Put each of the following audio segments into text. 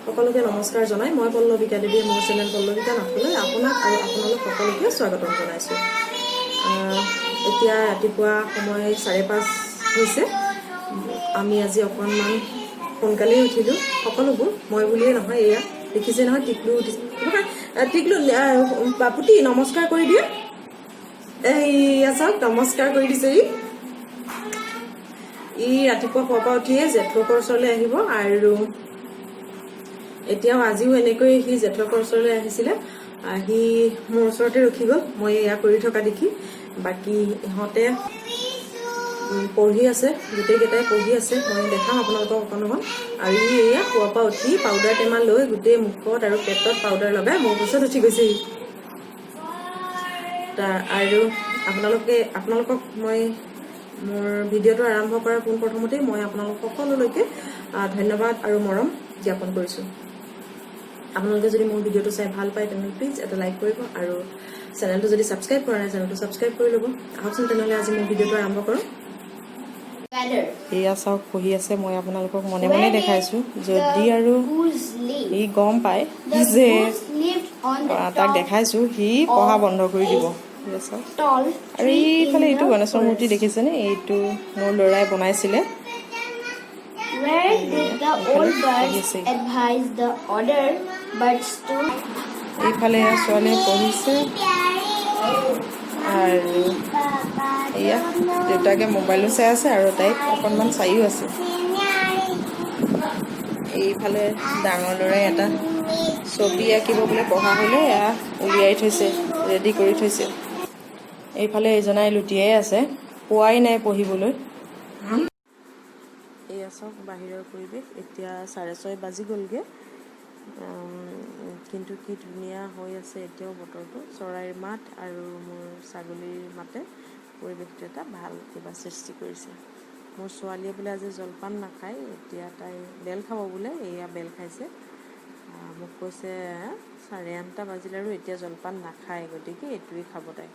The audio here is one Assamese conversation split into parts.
সকলোকে নমস্কাৰ জনাই মই পল্লবিকা দেৱীয়ে মোৰ চেনেল পল্লবিকা নাথলৈ আপোনাক আৰু আপোনালোক সকলোকে স্বাগতম জনাইছোঁ। এতিয়া ৰাতিপুৱা সময় 5:30 হৈছে। আমি আজি অকণমান সোনকালেই উঠিলোঁ। সকলোবোৰ মই বুলিয়ে নহয়, এয়া দেখিছে নহয় টিকলু উঠিছে। টিকলু পুতি নমস্কাৰ কৰি দিয়ে। এইয়া চাওক নমস্কাৰ কৰি দিছে। ই ৰাতিপুৱা শুৱাৰ পৰা উঠিয়ে জেঠুকৰ ওচৰলৈ আহিব আৰু এতিয়াও আজিও এনেকৈ সি জেঠুকৰ ওচৰলৈ আহিছিলে, আহি মোৰ ওচৰতে ৰখি গ'ল মই এয়া কৰি থকা দেখি। বাকী ইহঁতে পঢ়ি আছে, গোটেইকেইটাই পঢ়ি আছে। মই দেখাম আপোনালোকক অকণমান। আৰু ই এয়া শুৱাৰ পৰা উঠি পাউডাৰ টেমা লৈ গোটেই মুখত আৰু পেটত পাউডাৰ লগাই মোৰ ওচৰত উঠি গৈছে। আৰু আপোনালোকক মই মোৰ ভিডিঅ'টো আৰম্ভ কৰাৰ পোনপ্ৰথমতেই মই আপোনালোক সকলোলৈকে ধন্যবাদ আৰু মৰম জ্ঞাপন কৰিছোঁ। আপোনালোকে যদি মোৰ ভিডিঅ'টো চাই ভাল পায় তেনেহ'লে প্লিজ এটা লাইক কৰিব আৰু চেনেলটো যদি ছাবস্ক্ৰাইব কৰা নাই চেনেলটো ছাবস্ক্ৰাইব কৰি ল'ব। আহকচোন তেনেহ'লে আজি মোৰ ভিডিঅ'টো আৰম্ভ কৰোঁ। এয়া চাওক পঢ়ি আছে, মই আপোনালোকক মনে মনে দেখাইছোঁ। যদি আৰু সি গম পায় যে তাক দেখাইছোঁ, সি পঢ়া বন্ধ কৰি দিব। আৰু এইফালে এইটো গণেশৰ মূৰ্তি দেখিছেনে? এইটো মোৰ ল'ৰাই বনাইছিলে। Where did the old birds advise the other birds to? এইফালে ছোৱালীয়ে পঢ়িছে আৰু এয়া দেউতাকে মোবাইলো চাই আছে আৰু তাইক অকণমান চাইও আছে। এইফালে ডাঙৰ ল'ৰাই এটা ছবি আঁকিব বোলে পঢ়া হ'লে এয়া উলিয়াই থৈছে, ৰেডি কৰি থৈছে। এইফালে এজনাই লুটিয়াই আছে, পোৱাই নাই পঢ়িবলৈ। এয়া চাওক বাহিৰৰ পৰিৱেশ। এতিয়া 6:30 বাজি গ'লগৈ, কিন্তু কি ধুনীয়া হৈ আছে এতিয়াও বতৰটো। চৰাইৰ মাত আৰু মোৰ ছাগলীৰ মাতে পৰিৱেশটো এটা ভাল কিবা সৃষ্টি কৰিছে। মোৰ ছোৱালীয়ে বোলে আজি জলপান নাখায়, এতিয়া তাই বেল খাব বোলে। এয়া বেল খাইছে। মোক কৈছে 8:30 বাজিল আৰু এতিয়া জলপান নাখায়, গতিকে এইটোৱেই খাব তাই।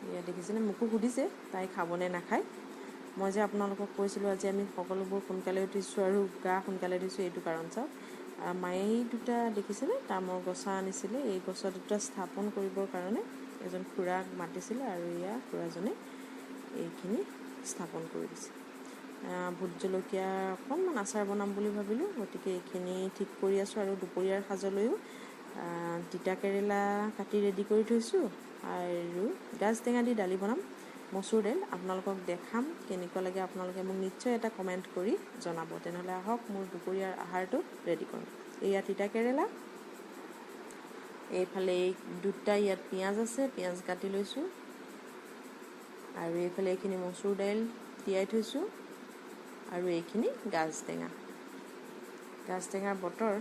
এয়া দেখিছেনে? মোকো সুধিছে তাই খাবনে নাখায়। মই যে আপোনালোকক কৈছিলোঁ আজি আমি সকলোবোৰ সোনকালে উঠিছোঁ আৰু গা সোনকালে ধুইছোঁ, এইটো কাৰণ চাওক। মায়ে দুটা দেখিছেনে তামৰ গছা আনিছিলে, এই গছ দুটা স্থাপন কৰিবৰ কাৰণে এজন খুৰাক মাতিছিলে আৰু এয়া খুৰাজনে এইখিনি স্থাপন কৰি দিছে। ভোট জলকীয়া অকণমান আচাৰ বনাম বুলি ভাবিলোঁ, গতিকে এইখিনি ঠিক কৰি আছোঁ। আৰু দুপৰীয়াৰ সাজলৈও তিতা কেৰেলা কাটি ৰেডি কৰি থৈছোঁ আৰু গাজ টেঙা দি দালি বনাম, মচুৰ দাইল। আপোনালোকক দেখাম কেনেকুৱা লাগে, আপোনালোকে মোক নিশ্চয় এটা কমেণ্ট কৰি জনাব। তেনেহ'লে আহক মোৰ দুপৰীয়াৰ আহাৰটো ৰেডি কৰোঁ। এয়া তিতা কেৰেলা, এইফালে দুটা ইয়াত পিঁয়াজ আছে, পিঁয়াজ কাটি লৈছোঁ। আৰু এইফালে এইখিনি মচুৰ দাইল তিয়াই থৈছোঁ আৰু এইখিনি গাজ টেঙা। গাজ টেঙাৰ বতৰ,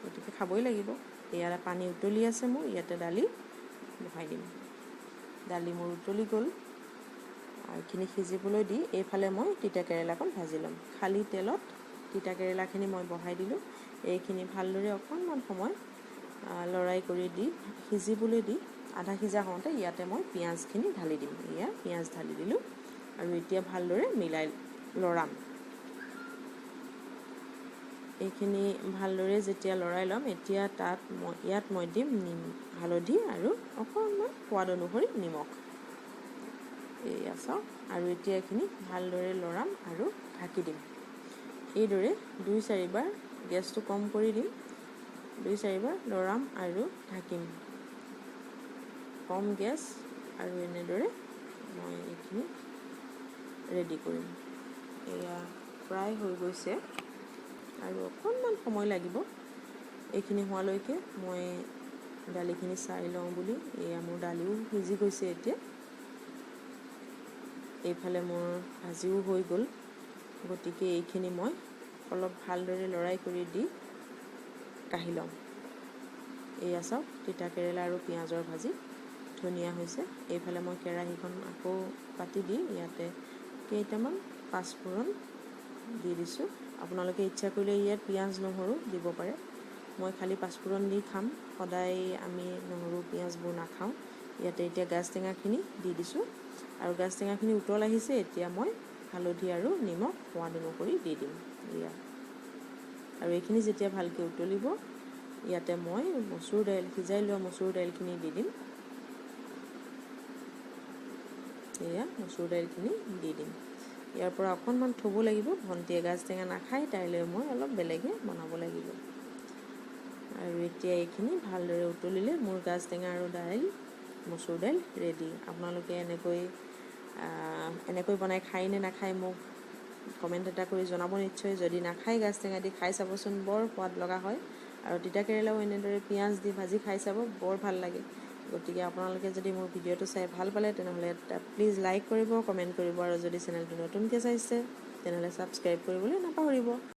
গতিকে খাবই লাগিব। ইয়াত পানী উতলি আছে মোৰ, ইয়াতে দালি বহাই দিম। দালি মোৰ উতলি গ'ল আৰু এইখিনি সিজিবলৈ দি এইফালে মই তিতা কেৰেলাকণ ভাজি ল'ম। খালী তেলত তিতা কেৰেলাখিনি মই বহাই দিলোঁ। এইখিনি ভালদৰে অকণমান সময় লৰাই কৰি দি সিজিবলৈ দি আধা সিজা হওঁতে ইয়াতে মই পিঁয়াজখিনি ঢালি দিম। এয়া পিঁয়াজ ঢালি দিলোঁ আৰু এতিয়া ভালদৰে মিলাই লৰাম। এইখিনি ভালদৰে যেতিয়া লৰাই ল'ম, এতিয়া ইয়াত মই দিম হালধি আৰু অকণমান সোৱাদ অনুসৰি নিমখ। এয়া চাওক। আৰু এতিয়া এইখিনি ভালদৰে লৰাম আৰু ঢাকি দিম। এইদৰে 2-4 বাৰ গেছটো কম কৰি দিম, 2-4 বাৰ লৰাম আৰু ঢাকিম। কম গেছ আৰু এনেদৰে মই এইখিনি ৰেডি কৰিম। এয়া প্ৰায় হৈ গৈছে আৰু অকণমান সময় লাগিব এইখিনি হোৱালৈকে। মই দালিখিনি চাই লওঁ বুলি, এয়া মোৰ দালিও সিজি গৈছে এতিয়া। এইফালে মোৰ ভাজিও হৈ গ'ল, গতিকে এইখিনি মই অলপ ভালদৰে লৰাই কৰি দি কাঢ়ি ল'ম। এয়া চাওক তিতা কেৰেলা আৰু পিঁয়াজৰ ভাজি ধুনীয়া হৈছে। এইফালে মই কেৰাহীখন আকৌ পাতি দি ইয়াতে কেইটামান পাঁচফোৰণ দি দিছোঁ। আপোনালোকে ইচ্ছা কৰিলে ইয়াত পিঁয়াজ নহৰু দিব পাৰে। মই খালী পাঁচফোৰণ দি খাম, সদায় আমি নহৰু পিঁয়াজবোৰ নাখাওঁ। ইয়াতে এতিয়া গাজ টেঙাখিনি দি দিছোঁ আৰু গাজ টেঙাখিনি উতল আহিছে। এতিয়া মই হালধি আৰু নিমখ সোৱাদ অনুসৰি দি দিম। এয়া আৰু এইখিনি যেতিয়া ভালকৈ উতলিব ইয়াতে মই মচুৰ দাইল সিজাই লোৱা মচুৰ দাইলখিনি দি দিম। এয়া মচুৰ দাইলখিনি দি দিম। ইয়াৰ পৰা অকণমান থ'ব লাগিব, ভণ্টিয়ে গাজ টেঙা নাখায়, তাইলৈ মই অলপ বেলেগে বনাব লাগিব। আৰু এতিয়া এইখিনি ভালদৰে উতলিলে মোৰ গাজ টেঙা আৰু দাইল মচুৰ দাইল ৰেডি। আপোনালোকে এনেকৈ বনাই খায় নে নাখায় মোক কমেণ্ট এটা কৰি জনাব নিশ্চয়। যদি নাখায় গাজ টেঙা দি খাই চাবচোন, বৰ সোৱাদ লগা হয়। আৰু তিতা কেৰেলাও এনেদৰে পিঁয়াজ দি ভাজি খাই চাব, বৰ ভাল লাগে। গতিকে আপোনালোকে যদি মোৰ ভিডিঅ'টো চাই ভাল পালে তেনেহ'লে প্লিজ লাইক কৰিব, কমেণ্ট কৰিব, আৰু যদি চেনেলটো নতুনকৈ চাইছে তেনেহ'লে ছাবস্ক্ৰাইব কৰিবলৈ নাপাহৰিব।